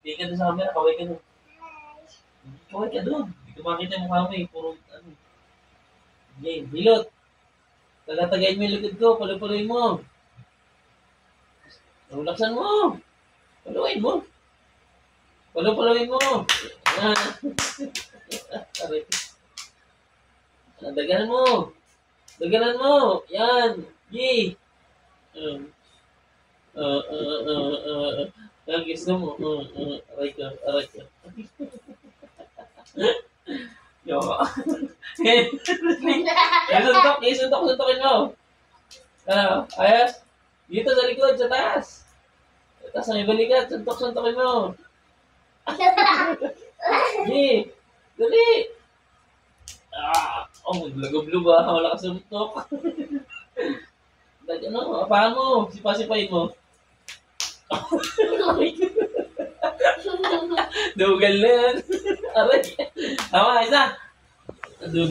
Tingin ka doon sa camera, kaway ka doon. Kaway ka doon. Hindi ko makita yung mukha mo eh. Puro, ano. Okay, hilot. Tagatagayin mo yung likod ko, palupaluin mo. Relaxan mo. Paluin mo. Palupaluin mo. Yan. Aray. Daganan mo. Daganan mo. Yan. Yee. Yan, gusto mo. Aray ka, aray ka. Yo. Suntokin mo. Ano? Ayos? Dito sa likod, sa taas. Sa taas may balikat, suntokin mo. Di, dali. Oh, maglagab-lub ah. Wala ka suntok. Ano, apahan mo. Sipa-sipain mo. Dugal na yan. Aray. Tama, isa.